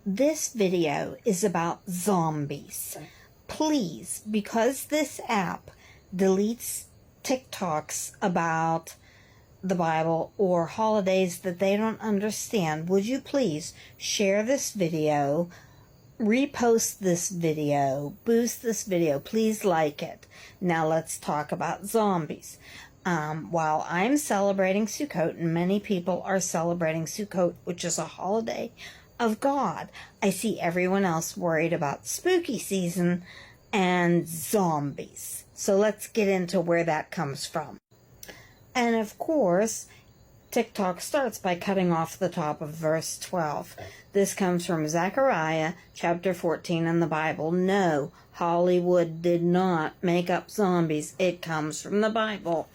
This video is about zombies. Please, because this app deletes TikToks about the Bible or holidays that they don't understand, would you please share this video, repost this video, boost this video, please like it. Now let's talk about zombies. While I'm celebrating Sukkot, and many people are celebrating Sukkot, which is a holiday of God, I see everyone else worried about spooky season and zombies. So let's get into where that comes from. And of course, TikTok starts by cutting off the top of verse 12. This comes from Zechariah chapter 14 in the Bible. No, Hollywood did not make up zombies. It comes from the Bible.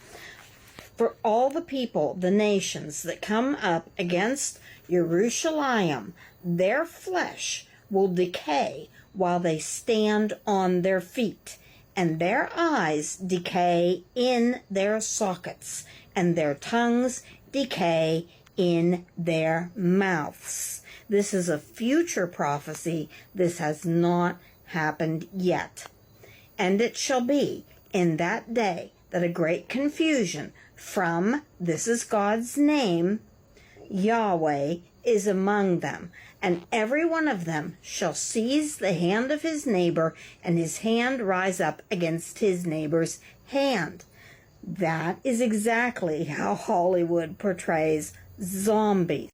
For all the people, the nations that come up against Jerusalem, their flesh will decay while they stand on their feet, and their eyes decay in their sockets, and their tongues decay in their mouths. This is a future prophecy. This has not happened yet. And it shall be in that day that a great confusion from, this is God's name, Yahweh, is among them, and every one of them shall seize the hand of his neighbor, and his hand rise up against his neighbor's hand. That is exactly how Hollywood portrays zombies.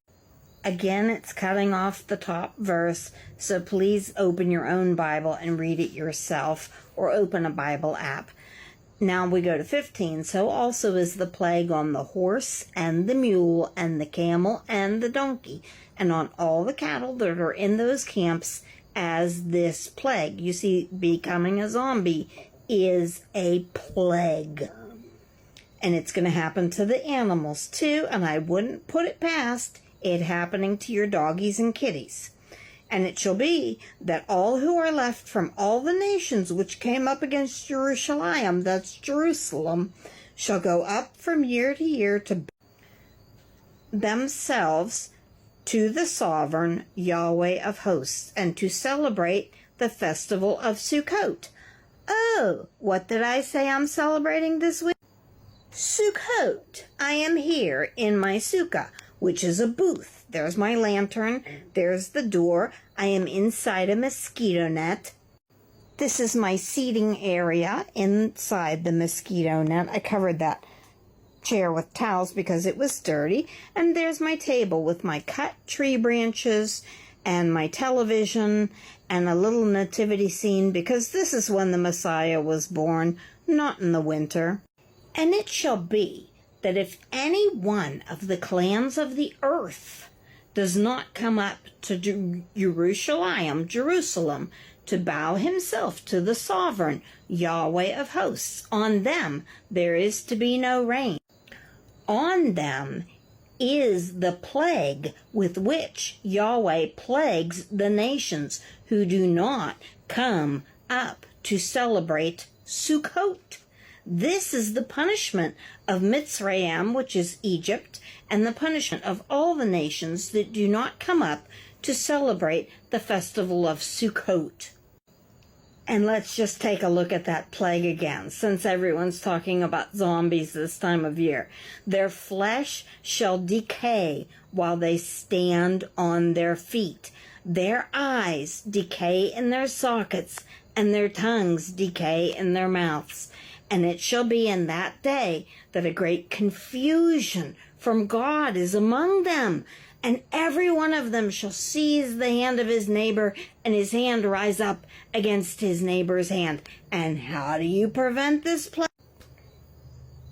Again, it's cutting off the top verse, so please open your own Bible and read it yourself, or open a Bible app. Now we go to 15. So also is the plague on the horse and the mule and the camel and the donkey, and on all the cattle that are in those camps as this plague. You see, becoming a zombie is a plague. And it's going to happen to the animals too, and I wouldn't put it past it happening to your doggies and kitties. And it shall be that all who are left from all the nations which came up against Jerusalem, that's Jerusalem, shall go up from year to year to themselves to the sovereign Yahweh of hosts, and to celebrate the festival of Sukkot. Oh, what did I say I'm celebrating this week? Sukkot. I am here in my sukkah, which is a booth. There's my lantern. There's the door. I am inside a mosquito net. This is my seating area inside the mosquito net. I covered that chair with towels because it was dirty. And there's my table with my cut tree branches and my television and a little nativity scene, because this is when the Messiah was born, not in the winter. And it shall be that if any one of the clans of the earth does not come up to Jerusalem, to bow himself to the sovereign Yahweh of hosts, on them there is to be no rain. On them is the plague with which Yahweh plagues the nations who do not come up to celebrate Sukkot. This is the punishment of Mitzrayim, which is Egypt, and the punishment of all the nations that do not come up to celebrate the festival of Sukkot. And let's just take a look at that plague again, since everyone's talking about zombies this time of year. Their flesh shall decay while they stand on their feet. Their eyes decay in their sockets, and their tongues decay in their mouths. And it shall be in that day that a great confusion from God is among them, and every one of them shall seize the hand of his neighbor, and his hand rise up against his neighbor's hand. And how do you prevent this plague?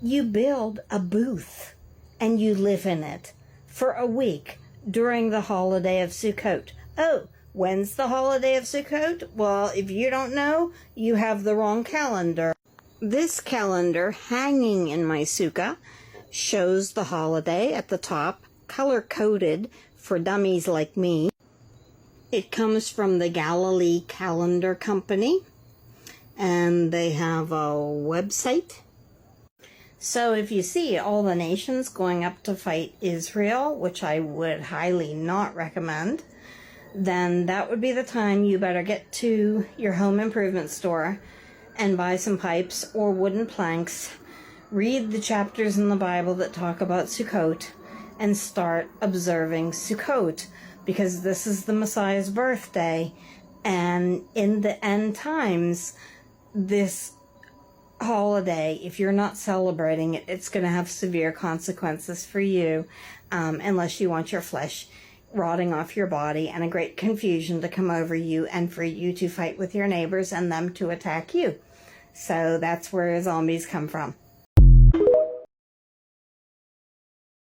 You build a booth, and you live in it for a week during the holiday of Sukkot. Oh, when's the holiday of Sukkot? Well, if you don't know, you have the wrong calendar. This calendar hanging in my sukkah shows the holiday at the top, color-coded for dummies like me. It comes from the Galilee Calendar Company, and they have a website. So if you see all the nations going up to fight Israel, which I would highly not recommend, then that would be the time you better get to your home improvement store and buy some pipes or wooden planks. Read the chapters in the Bible that talk about Sukkot and start observing Sukkot, because this is the Messiah's birthday, and in the end times, this holiday, if you're not celebrating it, it's going to have severe consequences for you, unless you want your flesh rotting off your body and a great confusion to come over you and for you to fight with your neighbors and them to attack you. So that's where zombies come from.